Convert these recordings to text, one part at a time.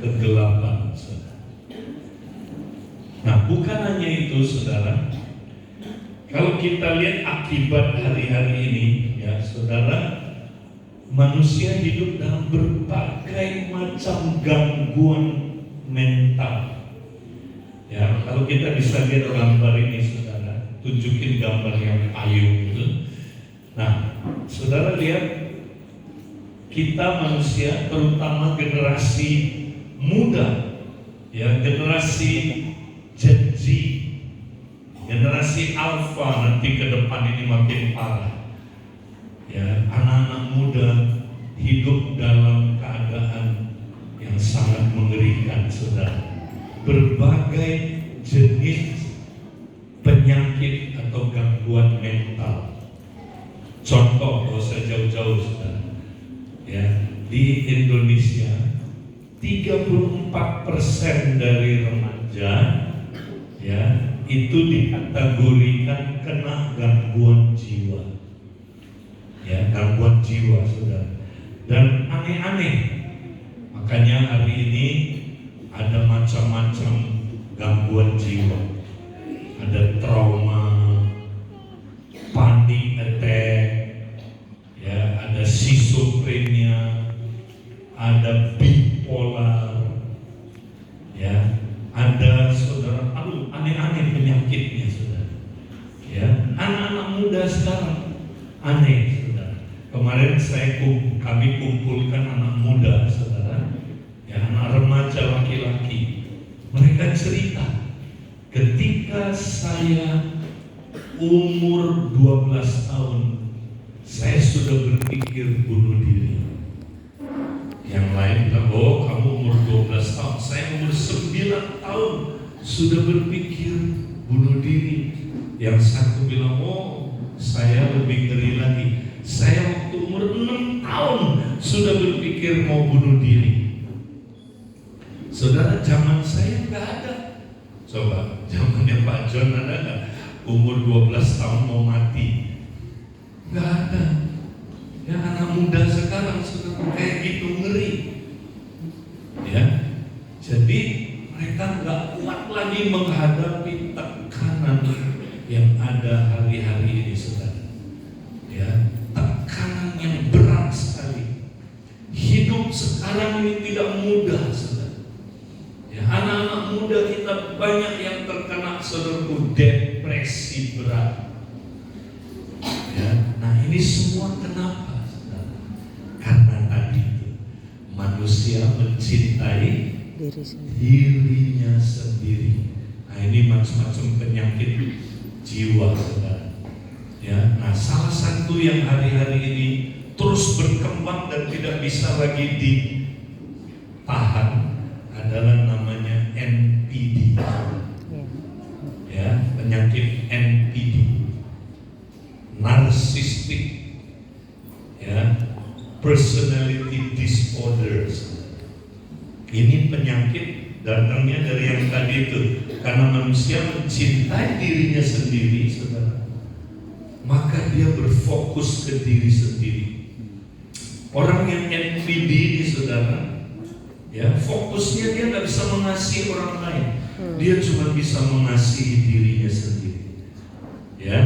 kegelapan, saudara. Nah, bukan hanya itu, saudara. Kalau kita lihat akibat hari-hari ini, ya saudara, manusia hidup dalam berbagai macam gangguan mental. Ya, kalau kita bisa lihat gambar ini, saudara, tunjukin gambar yang payung itu. Nah, saudara lihat, kita manusia, terutama generasi muda, ya generasi Gen Z, generasi Alpha, nanti ke depan ini makin parah. Ya, anak-anak muda hidup dalam keadaan yang sangat mengerikan, saudara. Berbagai jenis penyakit atau gangguan mental. Contoh, kalau saya jauh-jauh, saudara, ya, di Indonesia 34% dari remaja, ya, itu dikategorikan kena gangguan jiwa. Ya, gangguan jiwa, saudara. Dan aneh-aneh, makanya hari ini ada macam-macam gangguan jiwa. Ada trauma, panic attack, ya, ada schizophrenia, ada bipolar, ya, ada, saudara, aneh-aneh penyakitnya, saudara. Ya, anak-anak muda sekarang aneh, saudara. Kemarin kami kumpulkan anak muda, saudara, ya, anak remaja laki-laki. Mereka cerita, ketika saya umur 12 tahun, saya sudah berpikir bunuh diri. Yang lain bilang, oh kamu umur 12 tahun, saya umur 9 tahun sudah berpikir bunuh diri. Yang satu bilang, oh saya lebih ngeri lagi, saya waktu umur 6 tahun sudah berpikir mau bunuh diri. Saudara, zaman saya nggak ada. Coba, zamannya Pak John ada nggak? Umur 12 tahun mau mati? Nggak ada. Ya, anak muda sekarang sudah kayak gitu, ngeri. Ya, jadi mereka nggak kuat lagi menghadapi tekanan yang ada hari-hari ini, saudara. Ya, tekanan yang berat sekali. Hidup sekarang ini tidak mudah, saudara. Ya, anak-anak muda kita banyak yang terkena, saudaraku, depresi berat. Ya, nah ini semua kenapa, saudara? Karena tadi itu manusia mencintai dirinya sendiri. Nah ini macam-macam penyakit jiwa, saudara. Ya, nah salah satu yang hari-hari ini terus berkembang dan tidak bisa lagi ditahan adalah namanya NPD. Ya, penyakit NPD, narcissistic, ya, personality disorders. Ini penyakit datangnya dari yang tadi itu, karena manusia mencintai dirinya sendiri, saudara, maka dia berfokus ke diri sendiri. Orang yang NPD ini, saudara, ya, fokusnya dia nggak bisa mengasihi orang lain, dia cuma bisa mengasihi dirinya sendiri. Ya,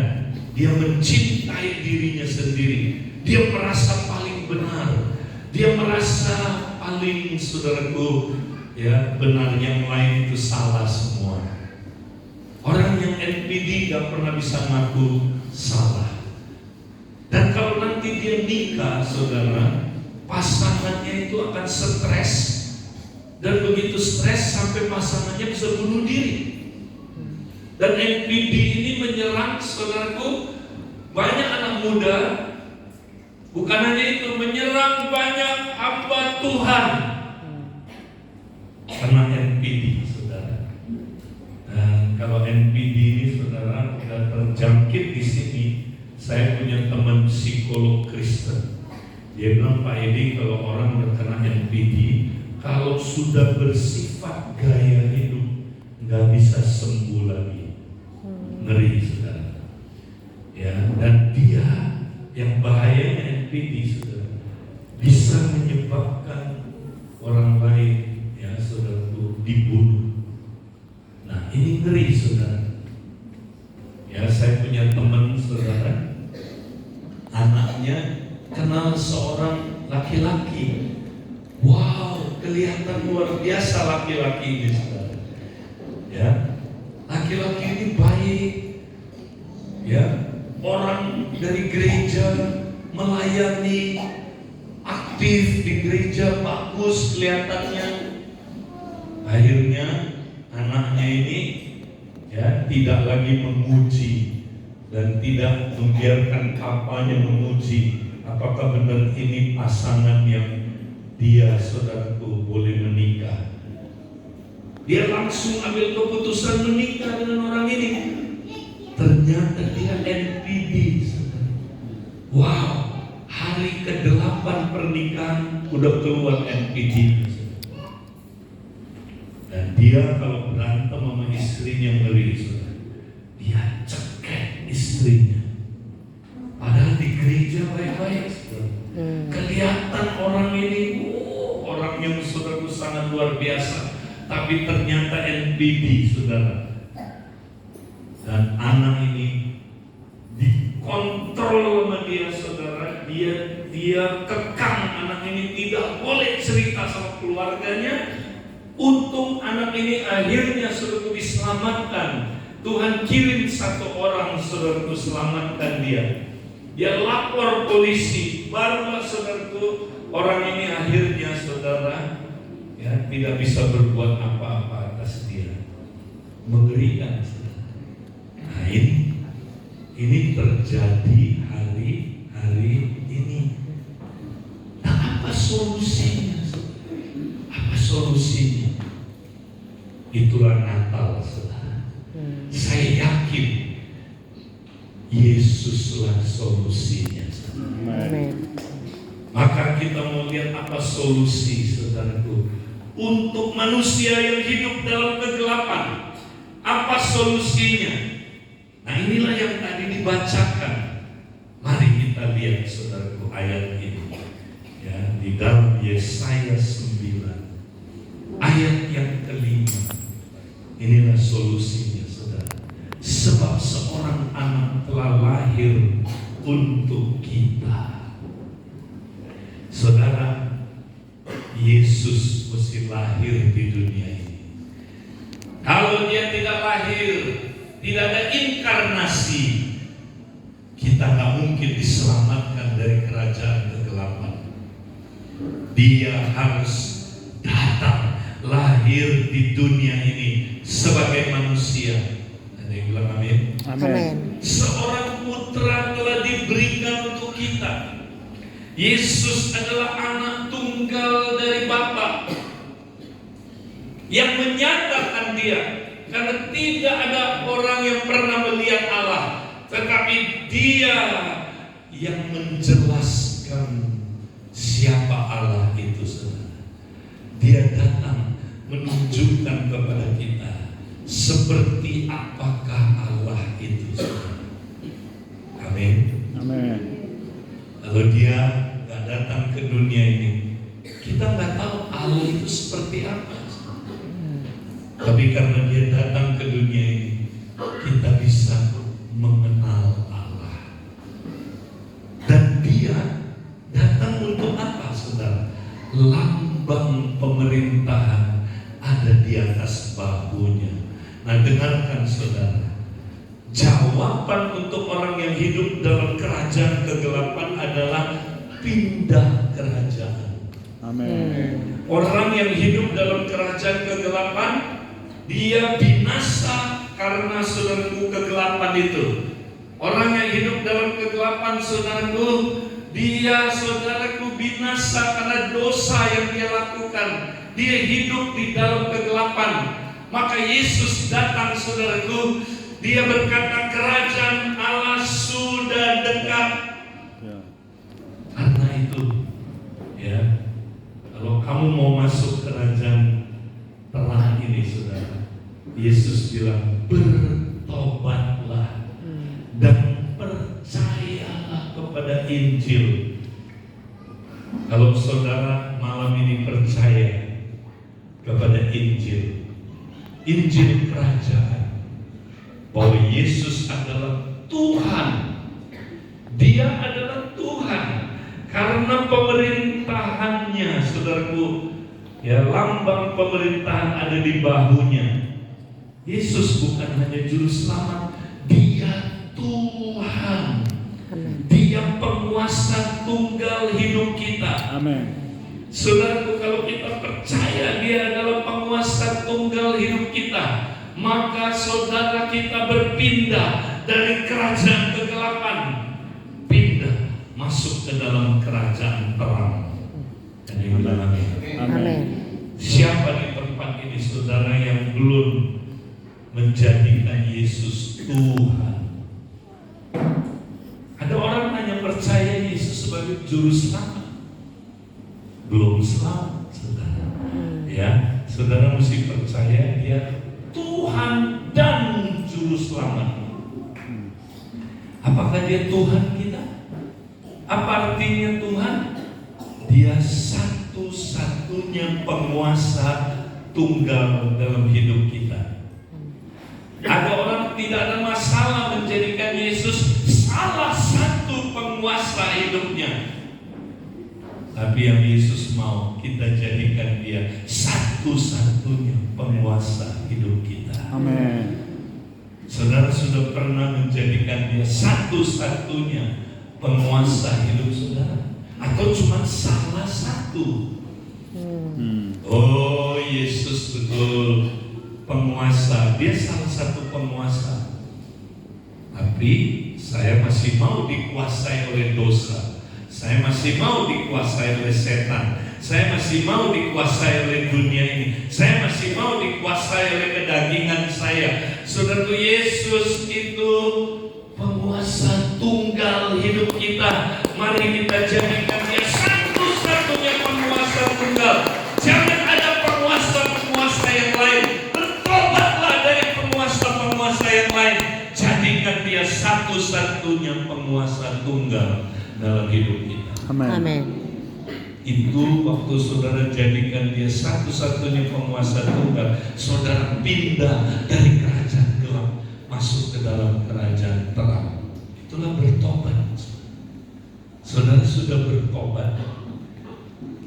dia mencintai dirinya sendiri, dia merasa paling benar, dia merasa paling, saudaraku, ya, benar, yang lain itu salah semua. Orang yang NPD gak pernah bisa ngaku salah. Dan kalau nanti dia nikah, saudara, pasangannya itu akan stres. Dan begitu stres sampai pasangannya bisa bunuh diri. Dan NPD ini menyerang, saudaraku, banyak anak muda. Bukan hanya itu, menyerang banyak hamba Tuhan karena NPD, saudara. Dan kalau NPD ini, saudara, tidak terjangkit di sini. Saya punya teman psikolog Kristen. Dia bilang, Pak Edi, kalau orang terkena NPD, kalau sudah bersifat gaya hidup, nggak bisa sembuh lagi. Ngeri, saudara. Ya, dan dia yang bahayanya NPD, saudara, bisa menyebabkan orang lain, ya, dibunuh. Nah, ini ngeri, saudara. Ya, saya punya teman, saudara, anaknya kenal seorang laki-laki. Wow, kelihatan luar biasa laki-laki ini, saudara. Ya, laki-laki ini baik. Ya, orang dari gereja melayani, aktif di gereja, bagus kelihatannya. Akhirnya anaknya ini ya tidak lagi memuji dan tidak membiarkan papanya memuji apakah benar ini pasangan yang dia, saudaraku, boleh menikah. Dia langsung ambil keputusan menikah dengan orang ini. Ternyata dia NPD, saudara. Wow, hari ke-8 pernikahan udah keluar NPD. Dan dia kalau berantem sama istrinya ngeri, saudara. Dia cekek istrinya. Padahal di gereja baik-baik, saudara. Kelihatan orang ini, orang yang, saudaraku, sangat luar biasa. Tapi ternyata NPD, saudara. Dan anak ini dikontrol sama dia, saudara. Dia kekang anak ini tidak boleh cerita sama keluarganya. Untung anak ini akhirnya, saudaraku, diselamatkan. Tuhan kirim satu orang, saudaraku, selamatkan dia. Dia lapor polisi. Barulah, saudaraku, orang ini akhirnya, saudara, ya, tidak bisa berbuat apa-apa atas dia. Mengerikan, saudara. Nah, ini terjadi hari-hari ini. Nah, apa solusinya? Apa solusinya? Itulah Natal, saudara. Saya yakin Yesuslah solusinya, saudara. Maka kita mau lihat apa solusi, saudaraku, untuk manusia yang hidup dalam kegelapan. Apa solusinya? Nah, inilah yang tadi dibacakan. Mari kita lihat, saudaraku, ayat ini. Ya, di dalam Yesaya 9 ayat yang ke-5. Inilah solusinya, saudara. Sebab seorang anak telah lahir untuk kita. Saudara, Yesus mesti lahir di dunia ini. Kalau dia tidak lahir, tidak ada inkarnasi, kita nggak mungkin diselamatkan dari kerajaan kegelapan. Dia harus datang, lahir di dunia ini sebagai manusia. Ada yang bilang amin? Amin. Seorang putra telah diberikan untuk kita. Yesus adalah anak tunggal dari Bapa yang menyatakan dia, karena tidak ada orang yang pernah melihat Allah, tetapi dia yang menjelaskan siapa Allah itu, saudara. Dia datang menunjukkan kepada kita seperti apakah Allah itu, saudara. Amin. Amin. Kalau dia nggak datang ke dunia ini, kita nggak tahu Allah itu seperti apa. Tapi karena dia datang ke dunia ini, kita bisa mengenal Allah. Dan dia datang untuk apa, saudara? Lambang pemerintahan ada di atas bahunya. Nah, dengarkan, saudara. Jawaban untuk orang yang hidup dalam kerajaan kegelapan adalah pindah kerajaan. Amin. Orang yang hidup dalam kerajaan kegelapan, dia binasa karena, saudaraku, kegelapan itu. Orang yang hidup dalam kegelapan, saudaraku, dia, saudaraku, binasa karena dosa yang dia lakukan. Dia hidup di dalam kegelapan. Maka Yesus datang, saudaraku. Dia berkata kerajaan Allah sudah dekat. Ya. Karena itu, ya, kalau kamu mau masuk kerajaan terang ini, saudara, Yesus bilang bertobatlah dan percayalah kepada Injil. Kalau saudara malam ini percaya kepada Injil. Injil kerajaan. Bahwa Yesus adalah Tuhan. Dia adalah Tuhan. Karena pemerintahannya, saudaraku, ya, lambang pemerintahan ada di bahunya. Yesus bukan hanya juru selamat, Dia Tuhan. Dia penguasa tunggal hidup kita. Amin. Saudaraku, kalau kita percaya Dia adalah penguasa tunggal hidup kita, maka saudara kita berpindah dari kerajaan kegelapan, pindah masuk ke dalam kerajaan terang. Dan yang bilang Amin. siapa di tempat ini saudara yang belum menjadikan Yesus Tuhan? Ada orang hanya percaya Yesus sebagai juru selamat, belum selamat, saudara. Ya, saudara mesti percaya Dia Tuhan dan juru selamat. Apakah Dia Tuhan kita? Apa artinya Tuhan? Dia satu-satunya penguasa tunggal dalam hidup kita. Ada orang tidak ada masalah menjadikan Yesus salah satu penguasa hidupnya. Tapi yang Yesus mau kita jadikan Dia satu-satunya penguasa hidup kita. Amin. Saudara sudah pernah menjadikan Dia satu-satunya penguasa hidup saudara? Atau cuma salah satu? Oh, Yesus betul penguasa. Dia salah satu penguasa. Tapi saya masih mau dikuasai oleh dosa. Saya masih mau dikuasai oleh setan. Saya masih mau dikuasai oleh dunia ini. Saya masih mau dikuasai oleh kedagingan saya. Saudaraku, Yesus itu penguasa tunggal hidup kita. Mari kita jadikan Dia satu-satunya penguasa tunggal. Jangan ada penguasa-penguasa yang lain. Bertobatlah dari penguasa-penguasa yang lain. Jadikan Dia satu-satunya penguasa tunggal dalam hidup kita. Amin. Itu waktu saudara jadikan Dia satu-satunya penguasa tunggal, saudara pindah dari kerajaan gelap masuk ke dalam kerajaan terang. Itulah bertobat. Saudara sudah bertobat.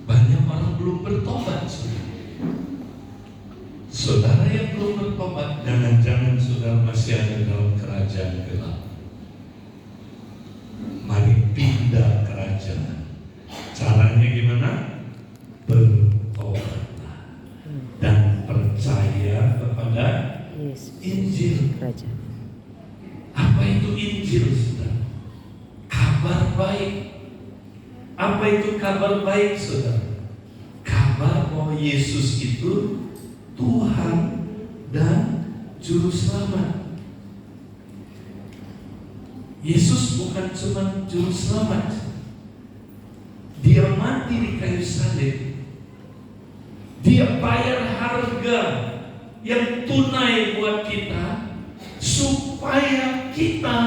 Banyak orang belum bertobat. Saudara yang belum bertobat, jangan-jangan saudara masih ada dalam kerajaan gelap. Mari pindah kerajaan. Caranya gimana? Bertobatlah dan percaya kepada Injil. Apa itu Injil, saudara? Kabar baik. Apa itu kabar baik, saudara? Kabar bahwa Yesus itu Tuhan dan Juru Selamat. Yesus bukan cuma Juru Selamat. Dia mati di kayu salib. Dia bayar harga yang tunai buat kita supaya kita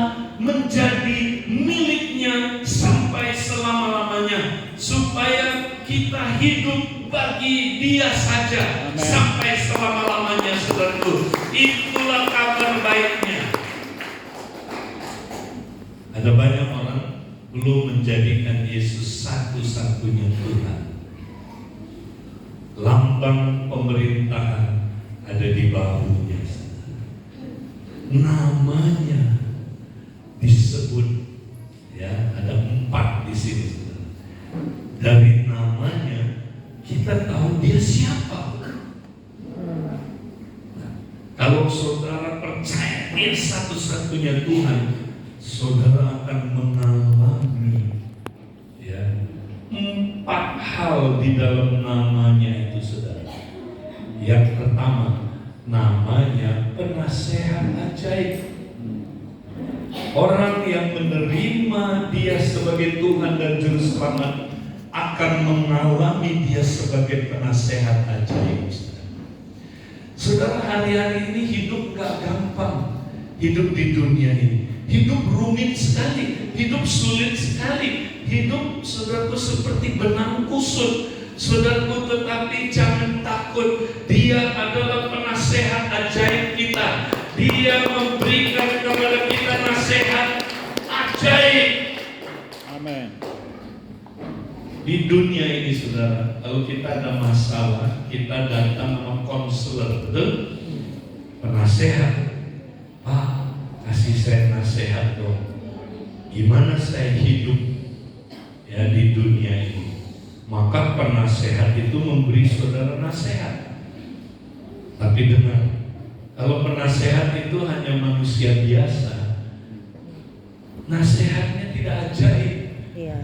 menjadi miliknya sampai selama-lamanya, supaya kita hidup bagi Dia saja. Amen. Sampai selama-lamanya, saudaraku. Itulah kabar baiknya. Ada banyak orang belum menjadikan Yesus satu-satunya Tuhan. Lambang pemerintahan ada di bahunya. Namanya disebut, ya, ada 4 di sini. Dari namanya kita tahu Dia siapa. Nah, kalau saudara percaya Dia satu-satunya Tuhan, saudara akan mengalami, ya, 4 hal di dalam namanya itu, saudara. Yang pertama, namanya penasehat ajaib. Orang yang menerima Dia sebagai Tuhan dan Juru Selamat akan mengalami Dia sebagai penasehat ajaib. Saudara, hari-hari ini hidup gak gampang. Hidup di dunia ini, hidup rumit sekali, hidup sulit sekali. Hidup, saudaraku, seperti benang kusut. Saudaraku, tetapi jangan takut. Dia adalah penasehat ajaib kita. Dia memberikan kepada kita nasihat ajaib. Amin. Di dunia ini, saudara, kalau kita ada masalah, kita datang sama konselor, betul? Penasehat. Pak, kasih saya nasihat dong. Gimana saya hidup ya di dunia ini? Maka penasehat itu memberi saudara nasihat. Tapi dengar, kalau penasehat itu hanya manusia biasa, nasihatnya tidak ajaib. Iya.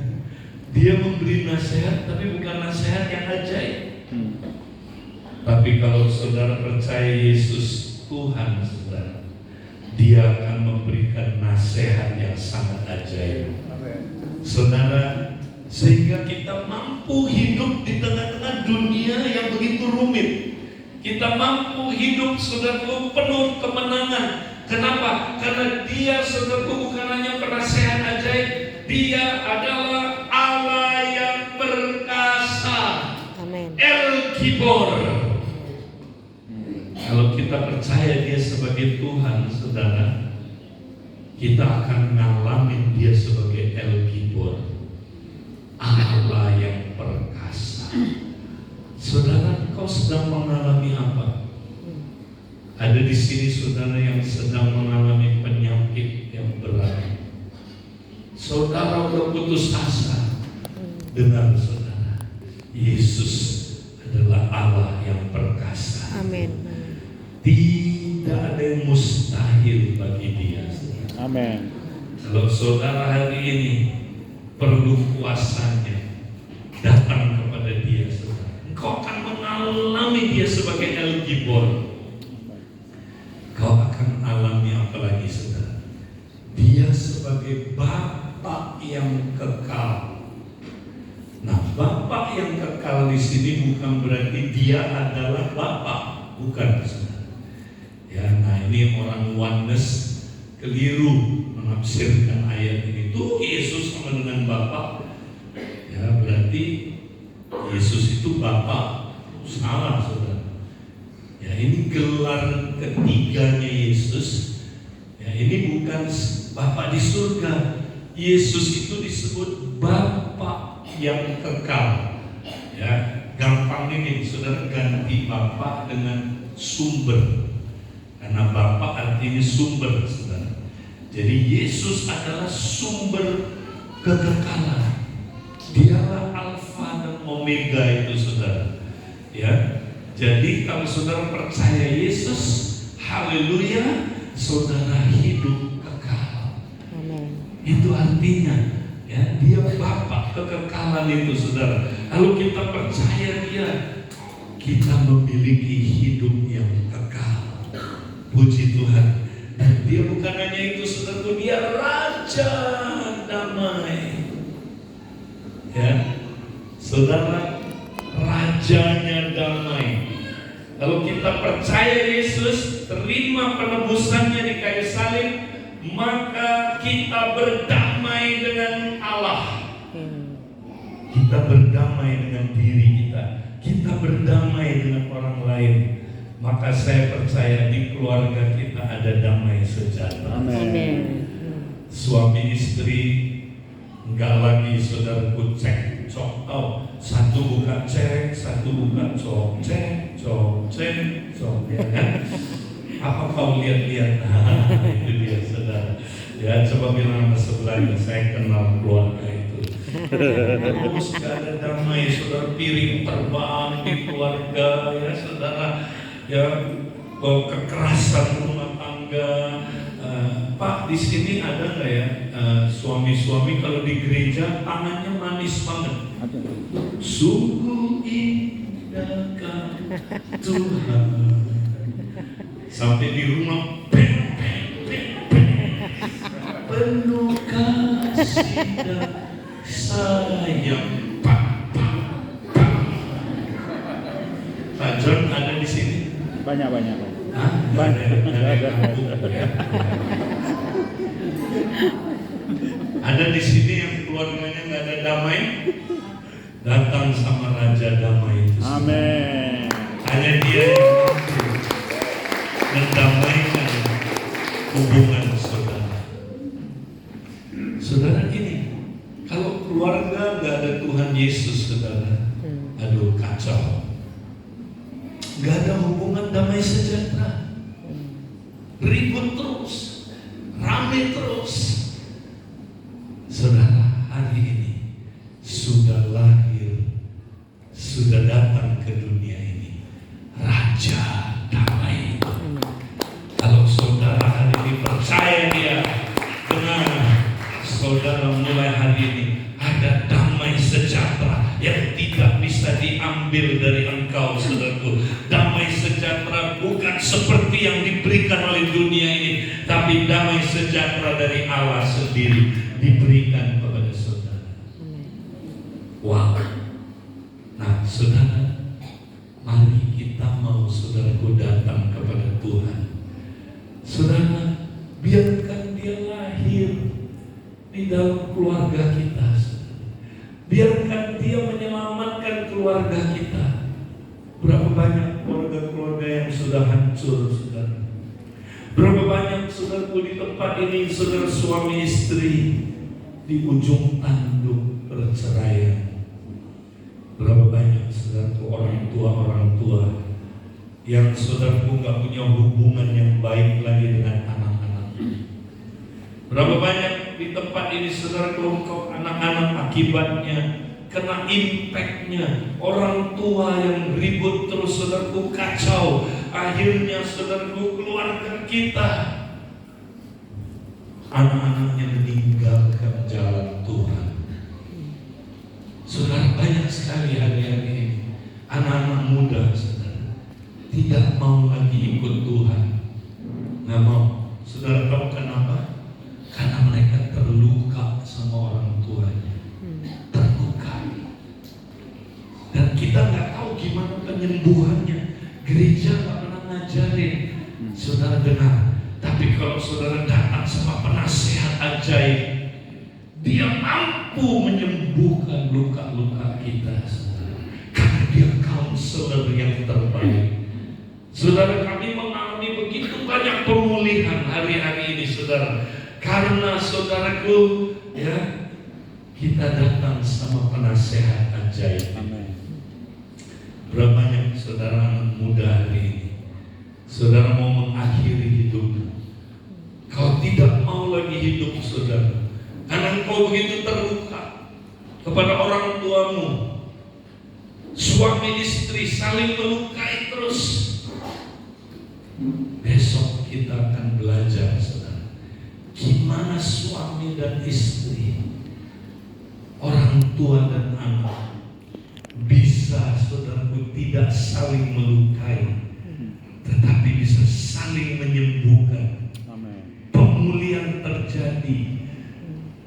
Dia memberi nasihat, tapi bukan nasihat yang ajaib. Tapi kalau saudara percaya Yesus Tuhan, saudara, Dia akan memberikan nasihat yang sangat ajaib. Saudara, sehingga kita mampu hidup di tengah-tengah dunia yang begitu rumit. Kita mampu hidup, saudaraku, penuh kemenangan. Kenapa? Karena Dia, saudaraku, bukan hanya penasehat ajaib, Dia adalah Allah yang perkasa. Amin. El Gibor. Kalau kita percaya Dia sebagai Tuhan, saudara, kita akan ngalamin Dia sebagai El Gibor, Allah yang perkasa. Saudara, kau sedang mengalami apa? Ada di sini saudara yang sedang mengalami penyakit yang berat. Saudara udah putus asa. Dengar saudara, Yesus adalah Allah yang perkasa. Amin. Tidak ada yang mustahil bagi Dia. Amin. Kalau saudara hari ini perlu kuasanya, datang kepada Dia, saudara. Engkau akan mengalami Dia sebagai El Gibor. Kau akan alami apa lagi, saudara? Dia sebagai Bapa yang kekal. Nah, Bapa yang kekal di sini bukan berarti Dia adalah Bapa, bukan, saudara. Ya, nah ini orang oneness keliru menafsirkan ayat ini. Tuh Yesus sama dengan Bapa. Ya, berarti Yesus itu Bapa. Salah, saudara. Ya, ini gelar ketiganya Yesus. Ya, ini bukan Bapa di surga. Yesus itu disebut Bapa yang kekal. Ya, gampang ini, saudara, ganti Bapa dengan sumber. Karena Bapa artinya sumber, saudara. Jadi Yesus adalah sumber kekekalan. Dialah Alfa dan Omega itu, saudara. Ya, jadi kalau saudara percaya Yesus, haleluya, saudara hidup kekal. Amin. Itu artinya, ya, Dia Bapa kekekalan itu, saudara. Lalu kita percaya Dia, kita memiliki hidup yang kekal. Puji Tuhan. Dan Dia bukan hanya itu, saudara, Dia Raja damai. Ya, saudara, Rajanya damai. Kalau kita percaya Yesus, terima penebusannya di kayu salib, maka kita berdamai dengan Allah. Kita berdamai dengan diri kita. Kita berdamai dengan orang lain. Maka saya percaya di keluarga kita ada damai sejahtera. Amin. Suami istri enggak lagi, saudaraku, cek cok. Oh, satu bukan cek, satu bukan cok, cek ya kan? Apa kau lihat-lihat? Nah, itu dia, saudara. Ya, coba bilang sama sebelahnya, saya kenal keluarga itu. Terus gak ada damai, saudara, piring terbang di keluarga, ya saudara. Ya, kekerasan rumah tangga. Pak, di sini ada nggak ya suami-suami kalau di gereja tangannya manis banget? Sungguh indahkah Tuhan. Sampai di rumah penuh kasih dan sayang. Pak John ada di sini? Banyak. Ada di sini yang keluarganya nggak ada damai? datang sama Raja Damai itu. Amin. Hanya Dia yang mampu mendamaikan hubungan saudara. Saudara ini, kalau keluarga gak ada Tuhan Yesus, saudara, aduh kacau. Gak ada hubungan damai sejahtera. Ribut terus, rame terus. Saudara, hari ini sudah lahir, sudah datang ke dunia ini Raja Damai. Kalau saudara hari ini percaya Dia, benar, saudara mulai hari ini ada damai sejahtera yang tidak bisa diambil dari engkau, saudaraku. Damai sejahtera bukan seperti yang diberikan oleh dunia ini, tapi damai sejahtera dari Allah sendiri diberikan kepada saudara. Wow. Nah, saudara, mari kita mau, saudaraku, datang kepada Tuhan. Saudara, biarkan Dia lahir di dalam keluarga kita. Biarkan Dia menyelamatkan keluarga kita. Berapa banyak keluarga-keluarga yang sudah hancur, saudara. Berapa banyak, saudaraku, di tempat ini, saudara, suami istri di ujung tanduk perceraian. Berapa banyak, saudaraku, orang tua yang, saudaraku, gak punya hubungan yang baik lagi dengan anak-anak. Berapa banyak di tempat ini, saudaraku, anak-anak akibatnya kena impactnya orang tua yang ribut terus, saudaraku, kacau. Akhirnya, saudaraku, keluarga kita, anak-anaknya meninggalkan jalan Tuhan. Saudara, banyak sekali hari-hari ini anak-anak muda, saudara, tidak mau lagi ikut Tuhan. Nggak mau. Saudara tahu kenapa? Karena mereka terluka sama orang tuanya. Terluka. Dan kita nggak tahu gimana penyembuhannya. Gereja nggak pernah ngajarin. Saudara dengar. Tapi kalau saudara datang sama penasehat ajaib, Dia mampu menyembuhkan luka-luka kita, saudara. Karena Dia counselor yang terbaik. Saudara, kami mengalami begitu banyak pemulihan hari-hari ini, saudara. Karena, saudaraku, ya, kita datang sama penasehat ajaib. Amin. Berapa banyak saudara anak muda hari ini, saudara mau mengakhiri hidup. Kau tidak mau lagi hidup, saudara, karena kau begitu terluka kepada orang tuamu. Suami istri saling melukai terus. Besok kita akan belajar, saudara, gimana suami dan istri, orang tua dan anak bisa, saudaraku, tidak saling melukai, tetapi bisa saling menyembuhkan. Amin. Pemulihan terjadi.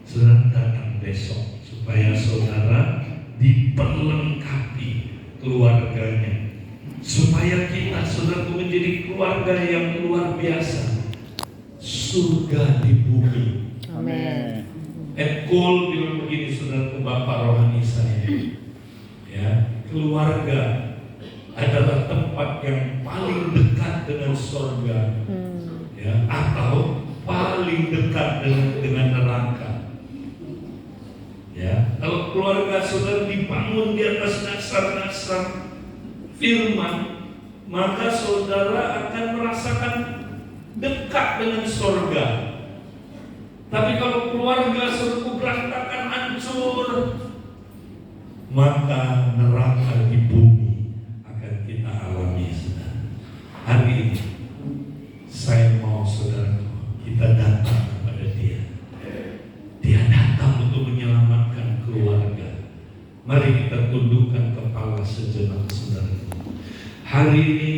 Saudara datang besok supaya saudara diperlengkapi keluarganya, supaya kita, saudaraku, menjadi keluarga yang luar biasa. Surga di bumi. Amin. Ed Cole bilang begini, saudaraku, bapak rohani saya, ya, keluarga adalah tempat yang paling dekat dengan surga, ya, atau paling dekat dengan neraka. Ya, kalau keluarga saudara dibangun di atas dasar-dasar firman, maka saudara akan merasakan dekat dengan surga. Tapi kalau keluarga saudara berantakan, hancur, maka neraka di bumi akan kita alami, saudara. Hari ini saya mau, saudara, kita datang kepada Dia. Dia datang untuk menyelamatkan keluarga. Mari kita tundukkan kepala sejenak, saudara. Hari ini